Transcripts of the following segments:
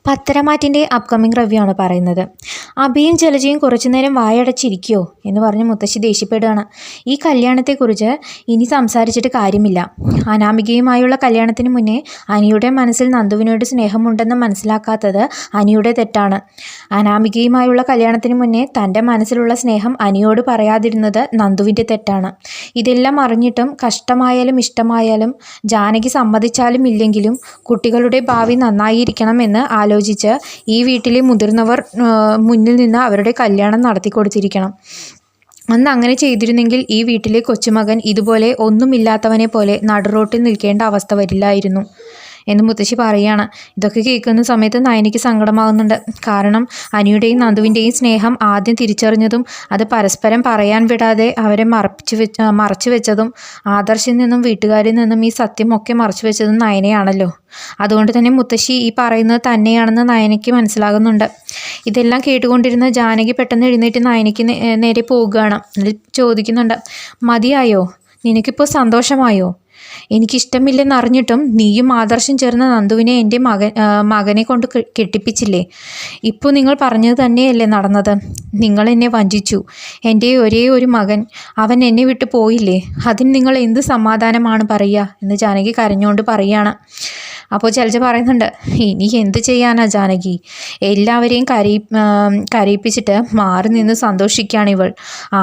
പത്തരമാറ്റിൻ്റെ upcoming review ആണ് പറയുന്നത്. അഭിയും ജലജയും കുറച്ചുനേരം വായടച്ചിരിക്കുമോ എന്ന് പറഞ്ഞ് മുത്തശ്ശി ദേഷ്യപ്പെടുകയാണ്. ഈ കല്യാണത്തെക്കുറിച്ച് ഇനി സംസാരിച്ചിട്ട് കാര്യമില്ല. അനാമികയുമായുള്ള കല്യാണത്തിന് മുന്നേ അനിയുടെ മനസ്സിൽ നന്ദുവിനോട് സ്നേഹമുണ്ടെന്ന് മനസ്സിലാക്കാത്തത് അനിയുടെ തെറ്റാണ്. അനാമികയുമായുള്ള കല്യാണത്തിന് മുന്നേ തൻ്റെ മനസ്സിലുള്ള സ്നേഹം അനിയോട് പറയാതിരുന്നത് നന്ദുവിൻ്റെ തെറ്റാണ്. ഇതെല്ലാം അറിഞ്ഞിട്ടും കഷ്ടമായാലും ഇഷ്ടമായാലും ജാനകി സമ്മതിച്ചാലും ഇല്ലെങ്കിലും കുട്ടികളുടെ ഭാവി നന്നായിരിക്കണമെന്ന് ആലോചിച്ച് ഈ വീട്ടിലെ മുതിർന്നവർ മുന്നിൽ നിന്ന് അവരുടെ കല്യാണം നടത്തി കൊടുത്തിരിക്കണം. അന്ന് അങ്ങനെ ചെയ്തിരുന്നെങ്കിൽ ഈ വീട്ടിലെ കൊച്ചുമകൻ ഇതുപോലെ ഒന്നുമില്ലാത്തവനെ പോലെ നടുറോട്ടിൽ നിൽക്കേണ്ട അവസ്ഥ വരില്ലായിരുന്നു എന്ന് മുത്തശ്ശി പറയുകയാണ്. ഇതൊക്കെ കേൾക്കുന്ന സമയത്ത് നയനിക്ക് സങ്കടമാകുന്നുണ്ട്. കാരണം അനിയുടെയും നന്ദുവിൻ്റെയും സ്നേഹം ആദ്യം തിരിച്ചറിഞ്ഞതും അത് പരസ്പരം പറയാൻ വിടാതെ അവരെ മറച്ചു വെച്ചതും ആദർശിൽ നിന്നും വീട്ടുകാരിൽ നിന്നും ഈ സത്യമൊക്കെ മറച്ചു വെച്ചതും നയനയാണല്ലോ. അതുകൊണ്ട് തന്നെ മുത്തശ്ശി ഈ പറയുന്നത് തന്നെയാണെന്ന് നയനയ്ക്ക് മനസ്സിലാകുന്നുണ്ട്. ഇതെല്ലാം കേട്ടുകൊണ്ടിരുന്ന ജാനകി പെട്ടെന്ന് എഴുന്നേറ്റ് നയനയ്ക്ക് നേരെ പോവുകയാണ്. ചോദിക്കുന്നുണ്ട്, മതിയായോ? നിനക്കിപ്പോൾ സന്തോഷമായോ? എനിക്കിഷ്ടമില്ലെന്നറിഞ്ഞിട്ടും നീയും ആദർശം ചേർന്ന നന്ദുവിനെ എൻ്റെ മകനെ കൊണ്ട് കെട്ടിപ്പിച്ചില്ലേ? ഇപ്പോൾ നിങ്ങൾ പറഞ്ഞത് തന്നെയല്ലേ നടന്നത്? നിങ്ങൾ എന്നെ വഞ്ചിച്ചു. എൻ്റെ ഒരേ ഒരു മകൻ, അവൻ എന്നെ വിട്ടു പോയില്ലേ? അതിന് നിങ്ങൾ എന്ത് സമാധാനമാണ് പറയുക എന്ന് ജാനകി കരഞ്ഞുകൊണ്ട് പറയുകയാണ്. അപ്പോൾ ജലജ പറയുന്നുണ്ട്, ഇനി എന്ത് ചെയ്യാനാ ജാനകി? എല്ലാവരെയും കരയിപ്പിച്ചിട്ട് മാറി നിന്ന് സന്തോഷിക്കുകയാണ് ഇവൾ.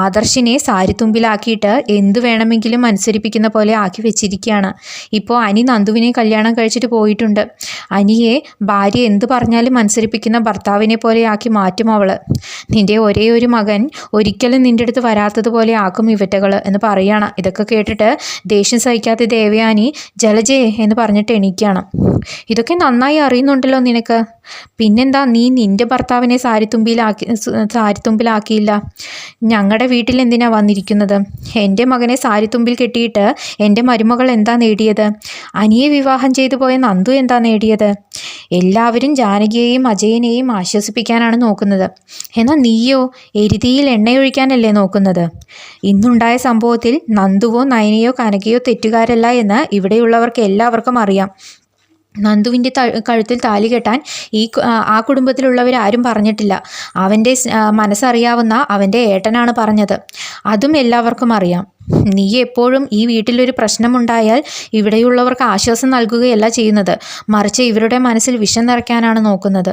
ആദർശിനെ സാരിത്തുമ്പിലാക്കിയിട്ട് എന്ത് വേണമെങ്കിലും അനുസരിപ്പിക്കുന്ന പോലെ ആക്കി വെച്ചിരിക്കുകയാണ്. ഇപ്പോൾ അനി നന്ദുവിനെ കല്യാണം കഴിച്ചിട്ട് പോയിട്ടുണ്ട്. അനിയെ ഭാര്യ എന്ത് പറഞ്ഞാലും അനുസരിപ്പിക്കുന്ന ഭർത്താവിനെ പോലെ ആക്കി മാറ്റും അവൾ. നിൻ്റെ ഒരേ ഒരു മകൻ ഒരിക്കലും നിൻ്റെ അടുത്ത് വരാത്തതുപോലെ ആക്കും ഇവറ്റകൾ എന്ന് പറയുകയാണ്. ഇതൊക്കെ കേട്ടിട്ട് ദേഷ്യം സഹിക്കാത്ത ദേവയാനി ജലജയെ എന്ന് പറഞ്ഞിട്ട് എണീക്കുകയാണ്. ഇതൊക്കെ നന്നായി അറിയുന്നുണ്ടല്ലോ നിനക്ക്. പിന്നെന്താ നീ നിൻ്റെ ഭർത്താവിനെ സാരിത്തുമ്പിലാക്കിയില്ല? ഞങ്ങളുടെ വീട്ടിൽ എന്തിനാ വന്നിരിക്കുന്നത്? എൻ്റെ മകനെ സാരിത്തുമ്പിൽ കെട്ടിയിട്ട് എൻ്റെ മരുമകൾ എന്താ നേടിയത്? അനിയെ വിവാഹം ചെയ്തു പോയ നന്ദു എന്താ നേടിയത്? എല്ലാവരും ജാനകിയെയും അജയനെയും ആശ്വസിപ്പിക്കാനാണ് നോക്കുന്നത്. എന്നാൽ നീയോ എരുതിയിൽ എണ്ണയൊഴിക്കാനല്ലേ നോക്കുന്നത്? ഇന്നുണ്ടായ സംഭവത്തിൽ നന്ദുവോ നയനയോ കനകയോ തെറ്റുകാരല്ല എന്ന് ഇവിടെയുള്ളവർക്ക് എല്ലാവർക്കും അറിയാം. നന്ദുവിൻ്റെ കഴുത്തിൽ താലി കെട്ടാൻ ആ കുടുംബത്തിലുള്ളവരാരും പറഞ്ഞിട്ടില്ല. അവൻ്റെ മനസ്സറിയാവുന്ന അവൻ്റെ ഏട്ടനാണ് പറഞ്ഞത്. അതും എല്ലാവർക്കും അറിയാം. നീ എപ്പോഴും ഈ വീട്ടിലൊരു പ്രശ്നമുണ്ടായാൽ ഇവിടെയുള്ളവർക്ക് ആശ്വാസം നൽകുകയല്ല ചെയ്യുന്നത്, മറിച്ച് ഇവരുടെ മനസ്സിൽ വിഷം നിറയ്ക്കാനാണ് നോക്കുന്നത്.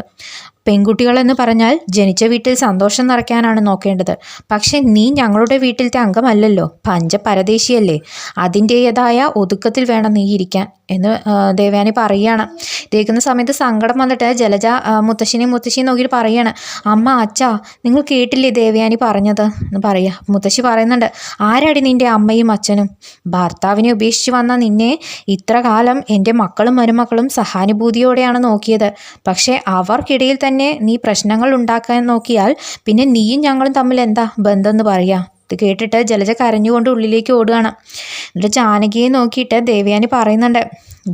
പെൺകുട്ടികളെന്ന് പറഞ്ഞാൽ ജനിച്ച വീട്ടിൽ സന്തോഷം നിറയ്ക്കാനാണ് നോക്കേണ്ടത്. പക്ഷെ നീ ഞങ്ങളുടെ വീട്ടിലത്തെ അംഗമല്ലല്ലോ, പഞ്ചപരദേശിയല്ലേ. അതിൻ്റേതായ ഒതുക്കത്തിൽ വേണം നീ ഇരിക്കാൻ എന്ന് ദേവയാനി പറയുകയാണ്. കേൾക്കുന്ന സമയത്ത് സങ്കടം വന്നിട്ട് ജലജ മുത്തശ്ശിനെയും നോക്കിയിട്ട് പറയുകയാണ്, അമ്മ അച്ഛാ നിങ്ങൾ കേട്ടില്ലേ ദേവയാനി പറഞ്ഞത് എന്ന് പറയുക. മുത്തശ്ശി പറയുന്നുണ്ട്, ആരാടി നിൻ്റെ അമ്മയും അച്ഛനും? ഭർത്താവിനെ ഉപേക്ഷിച്ച് വന്ന നിന്നെ ഇത്ര കാലം എൻ്റെ മക്കളും മരുമക്കളും സഹാനുഭൂതിയോടെയാണ് നോക്കിയത്. പക്ഷേ അവർക്കിടയിൽ തന്നെ നീ പ്രശ്നങ്ങൾ ഉണ്ടാക്കാൻ നോക്കിയാൽ പിന്നെ നീയും ഞങ്ങളും തമ്മിൽ എന്താ ബന്ധം എന്ന് പറയാ? ഇത് കേട്ടിട്ട് ജലജ കരഞ്ഞുകൊണ്ട് ഉള്ളിലേക്ക് ഓടുകയാണ്. എന്നിട്ട് ജാനകിയെ നോക്കിയിട്ട് ദേവയാനി പറയുന്നുണ്ട്,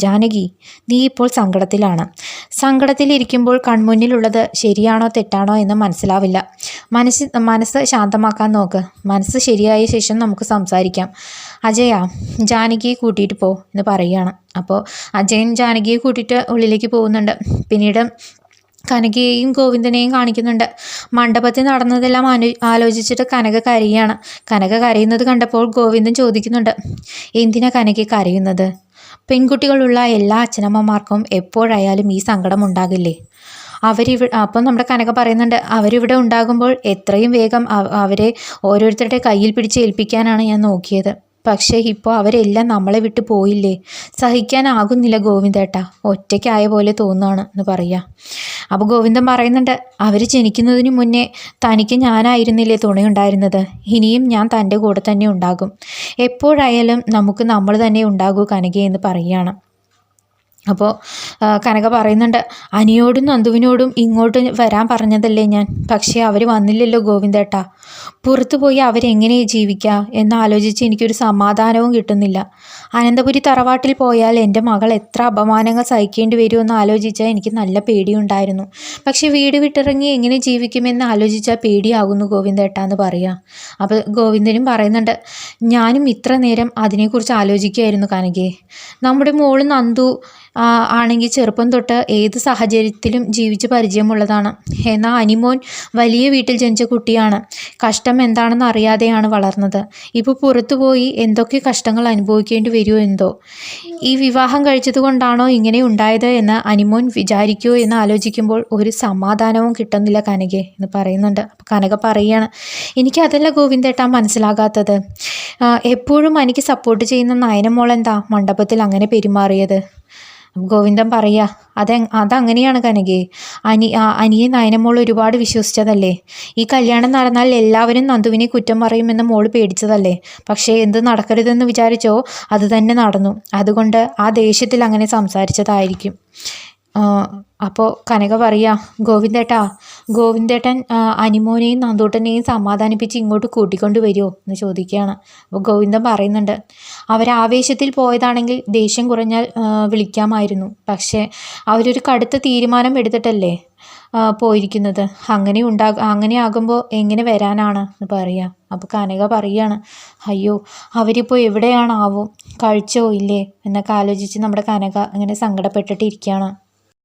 ജാനകി നീ ഇപ്പോൾ സങ്കടത്തിലിരിക്കുമ്പോൾ കൺമുന്നിലുള്ളത് ശരിയാണോ തെറ്റാണോ എന്ന് മനസ്സിലാവില്ല. മനസ്സ് ശാന്തമാക്കാൻ നോക്ക്. മനസ്സ് ശരിയായ ശേഷം നമുക്ക് സംസാരിക്കാം. അജയ ജാനകിയെ കൂട്ടിയിട്ട് പോ എന്ന് പറയുകയാണ്. അപ്പോൾ അജയൻ ജാനകിയെ കൂട്ടിയിട്ട് ഉള്ളിലേക്ക് പോകുന്നുണ്ട്. പിന്നീട് കനകയെയും ഗോവിന്ദനെയും കാണിക്കുന്നുണ്ട്. മണ്ഡപത്തിൽ നടന്നതെല്ലാം ആലോചിച്ചിട്ട് കനക കരയുകയാണ്. കനക കരയുന്നത് കണ്ടപ്പോൾ ഗോവിന്ദൻ ചോദിക്കുന്നുണ്ട്, എന്തിനാ കനക കരയുന്നത്? പെൺകുട്ടികളുള്ള എല്ലാ അച്ഛനമ്മമാർക്കും എപ്പോഴായാലും ഈ സങ്കടം ഉണ്ടാകില്ലേ? അപ്പം നമ്മുടെ കനക പറയുന്നുണ്ട്, അവരിവിടെ ഉണ്ടാകുമ്പോൾ എത്രയും വേഗം അവരെ ഓരോരുത്തരുടെ കയ്യിൽ പിടിച്ച് ഏൽപ്പിക്കാനാണ് ഞാൻ നോക്കിയത്. പക്ഷേ ഇപ്പോൾ അവരെല്ലാം നമ്മളെ വിട്ടു പോയില്ലേ? സഹിക്കാനാകുന്നില്ല ഗോവിന്ദേട്ടാ, ഒറ്റയ്ക്കായ പോലെ തോന്നുകയാണ് എന്ന് പറയുക. അപ്പോൾ ഗോവിന്ദൻ പറയുന്നുണ്ട്, അവർ ജനിക്കുന്നതിന് മുന്നേ തനിക്ക് ഞാനായിരുന്നില്ലേ തുണയുണ്ടായിരുന്നത്? ഇനിയും ഞാൻ തൻ്റെ കൂടെ തന്നെ ഉണ്ടാകും. എപ്പോഴായാലും നമുക്ക് നമ്മൾ തന്നെ ഉണ്ടാകൂ കനകയെന്ന് പറയുകയാണ്. അപ്പോൾ കനക പറയുന്നുണ്ട്, അനിയോടും നന്ദുവിനോടും ഇങ്ങോട്ട് വരാൻ പറഞ്ഞതല്ലേ ഞാൻ, പക്ഷേ അവർ വന്നില്ലല്ലോ ഗോവിന്ദേട്ടാ. പുറത്തു പോയി അവരെങ്ങനെ ജീവിക്കുക എന്നാലോചിച്ച് എനിക്കൊരു സമാധാനവും കിട്ടുന്നില്ല. അനന്തപുരി തറവാട്ടിൽ പോയാൽ എൻ്റെ മകൾ എത്ര അപമാനങ്ങൾ സഹിക്കേണ്ടി വരുമെന്ന് ആലോചിച്ചാൽ എനിക്ക് നല്ല പേടിയുണ്ടായിരുന്നു. പക്ഷേ വീട് വിട്ടിറങ്ങി എങ്ങനെ ജീവിക്കുമെന്ന് ആലോചിച്ചാൽ പേടിയാകുന്നു ഗോവിന്ദേട്ടാ എന്ന് പറയുക. അപ്പോൾ ഗോവിന്ദനും പറയുന്നുണ്ട്, ഞാനും ഇത്ര നേരം അതിനെക്കുറിച്ച് ആലോചിക്കുകയായിരുന്നു കനകയെ. നമ്മുടെ മോള് നന്ദു ആണെങ്കിൽ ചെറുപ്പം തൊട്ട് ഏത് സാഹചര്യത്തിലും ജീവിച്ച് പരിചയമുള്ളതാണ്. എന്നാൽ അനിമോൻ വലിയ വീട്ടിൽ ജനിച്ച കുട്ടിയാണ്. കഷ്ടം എന്താണെന്ന് അറിയാതെയാണ് വളർന്നത്. ഇപ്പോൾ പുറത്തു പോയി എന്തൊക്കെ കഷ്ടങ്ങൾ അനുഭവിക്കേണ്ടി വരുമോ എന്തോ. ഈ വിവാഹം കഴിച്ചതുകൊണ്ടാണോ ഇങ്ങനെ ഉണ്ടായത് എന്ന് അനിമോൻ വിചാരിക്കുമോ എന്ന് ആലോചിക്കുമ്പോൾ ഒരു സമാധാനവും കിട്ടുന്നില്ല കനകെ എന്ന് പറയുന്നുണ്ട്. അപ്പോൾ കനക പറയുകയാണ്, എനിക്കതല്ല ഗോവിന്ദേട്ടാ മനസ്സിലാകാത്തത്. എപ്പോഴും എനിക്ക് സപ്പോർട്ട് ചെയ്യുന്ന നയനമോൾ എന്താ മണ്ഡപത്തിൽ അങ്ങനെ പെരുമാറിയത്? ഗോവിന്ദൻ പറയുക, അതങ്ങനെയാണ് കനകെ. അനിയെ നയനമോൾ ഒരുപാട് വിശ്വസിച്ചതല്ലേ. ഈ കല്യാണം നടന്നാൽ എല്ലാവരും നന്ദുവിനെ കുറ്റം പറയുമെന്ന് മോള് പേടിച്ചതല്ലേ. പക്ഷേ എന്ത് നടക്കരുതെന്ന് വിചാരിച്ചോ അത് തന്നെ നടന്നു. അതുകൊണ്ട് ആ ദേഷ്യത്തിൽ അങ്ങനെ സംസാരിച്ചതായിരിക്കും. അപ്പോൾ കനക പറയുക, ഗോവിന്ദേട്ടൻ അനിമോനെയും നന്ദൂട്ടനെയും സമാധാനിപ്പിച്ച് ഇങ്ങോട്ട് കൂട്ടിക്കൊണ്ട് വരുമോ എന്ന് ചോദിക്കുകയാണ്. അപ്പോൾ ഗോവിന്ദൻ പറയുന്നുണ്ട്, അവരാവേശത്തിൽ പോയതാണെങ്കിൽ ദേഷ്യം കുറഞ്ഞാൽ വിളിക്കാമായിരുന്നു. പക്ഷേ അവരൊരു കടുത്ത തീരുമാനം എടുത്തിട്ടല്ലേ പോയിരിക്കുന്നത്. അങ്ങനെ ആകുമ്പോൾ എങ്ങനെ വരാനാണ് എന്ന് പറയുക. അപ്പോൾ കനക പറയുകയാണ്, അയ്യോ അവരിപ്പോൾ എവിടെയാണാവും, കഴിച്ചോ ഇല്ലേ എന്നൊക്കെ ആലോചിച്ച് നമ്മുടെ കനക ഇങ്ങനെ സങ്കടപ്പെട്ടിട്ടിരിക്കുകയാണ്.